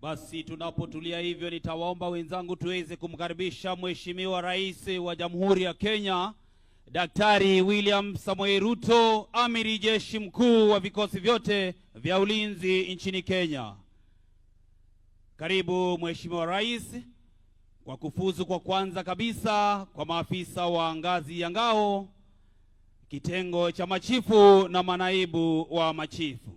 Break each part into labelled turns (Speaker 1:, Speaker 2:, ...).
Speaker 1: Basi tunapotulia hivyo, nitawaomba wenzangu tuweze kumkaribisha Mheshimiwa Rais wa Jamhuri ya Kenya, Daktari William Samoei Ruto, Amiri Jeshi Mkuu wa vikosi vyote vya ulinzi nchini Kenya. Karibu Mheshimiwa Rais. Kwa kufuzu kwa kwanza kabisa kwa maafisa wa ngazi ya ngao, kitengo cha machifu na manaibu wa machifu.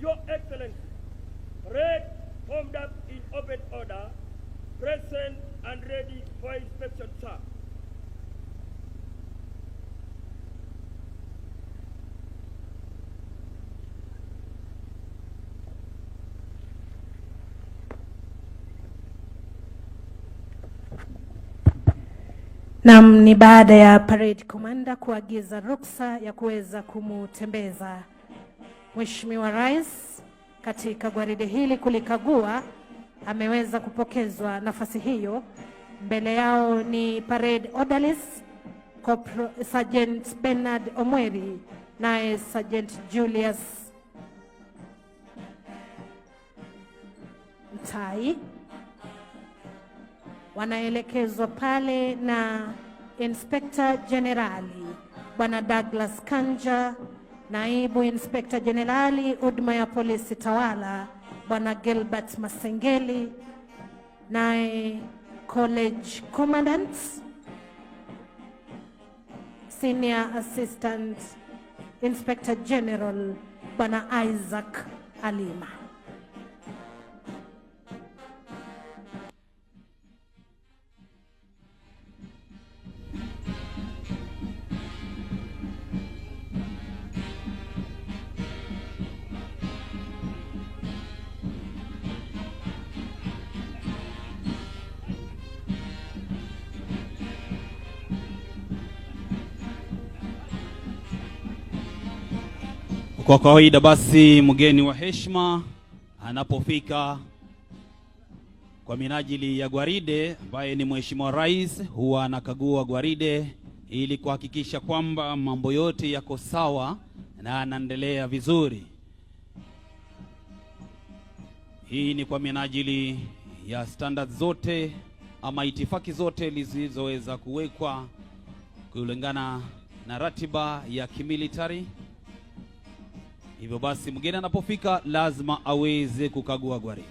Speaker 2: Your Excellency, parade formed up in open order, present and ready for inspection, sir.
Speaker 3: Naam, ni baada ya parade commander kuagiza ruksa ya kuweza kumutembeza Mheshimiwa Rais katika gwaride hili kulikagua, ameweza kupokezwa nafasi hiyo. Mbele yao ni parade orderlies, Sergeant Bernard Omweri naye Sergeant Julius Mtai. Wanaelekezwa pale na Inspector Generali Bwana Douglas Kanja, Naibu Inspector Generali huduma ya polisi tawala Bwana Gilbert Masengeli, naye College Commandant Senior Assistant Inspector General Bwana Isaac Alima.
Speaker 1: Kwa kawaida basi mgeni wa heshima anapofika kwa minajili ya gwaride, ambaye ni Mheshimiwa Rais, huwa anakagua gwaride ili kuhakikisha kwamba mambo yote yako sawa na anaendelea vizuri. Hii ni kwa minajili ya standards zote ama itifaki zote zilizoweza kuwekwa kulingana na ratiba ya kimilitari. Hivyo basi mgeni anapofika lazima aweze kukagua gwaride.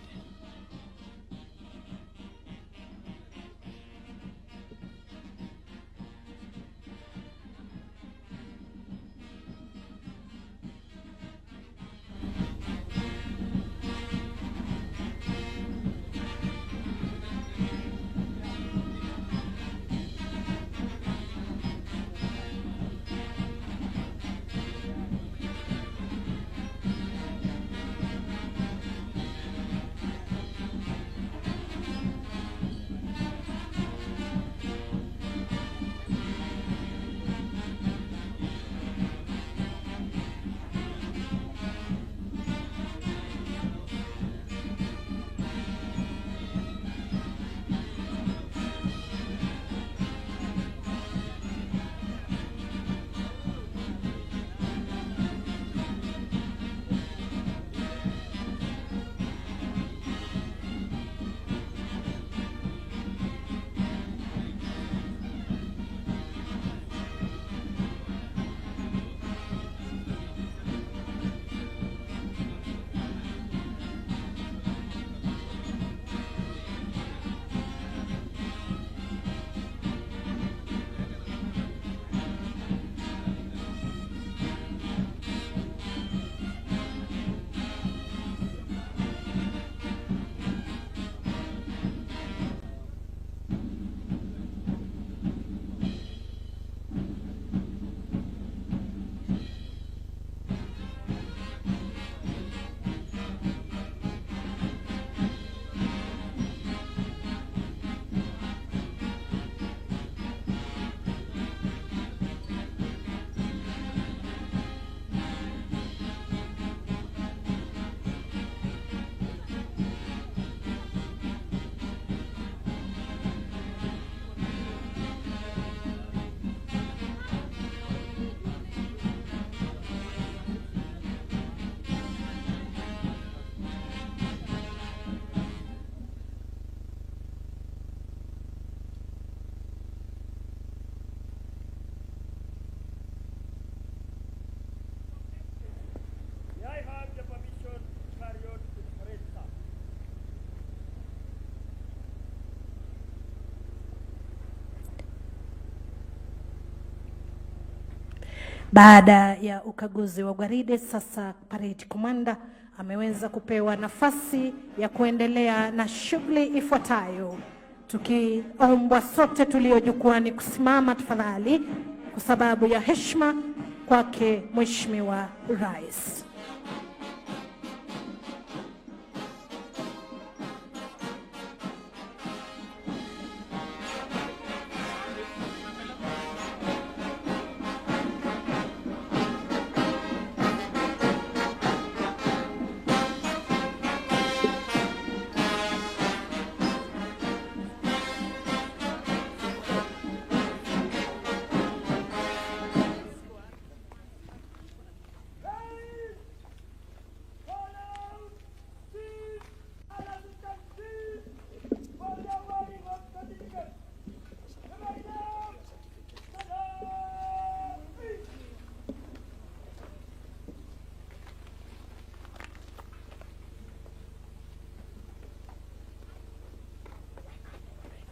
Speaker 3: Baada ya ukaguzi wa gwaride, sasa parade commander ameweza kupewa nafasi ya kuendelea na shughuli ifuatayo. Tukiombwa sote tulio jukwani kusimama tafadhali kwa sababu ya heshima kwake Mheshimiwa Rais.